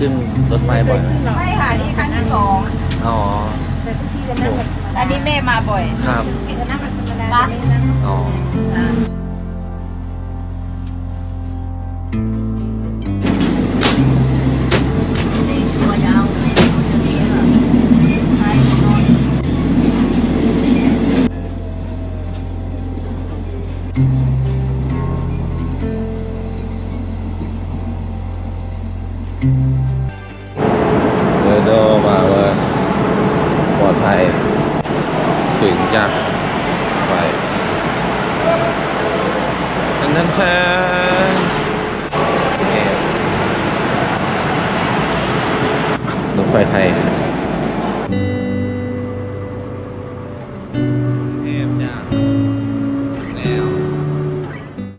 ขึ้นรถไฟบ่อยไหม ไม่ค่ะนี่ครั้งที่สอง อ๋อ แต่ทุกทีจะนั่งแบบ อันนี้แม่มาบ่อย ครับ จะนั่งแบบธรรมดาจะไม่นั่ง อ๋อ ตัวยาวตัวนี้ค่ะใช้นอน เดินมาเลยปลอดภัยถึงจากไปนั่นแพรถไฟไทย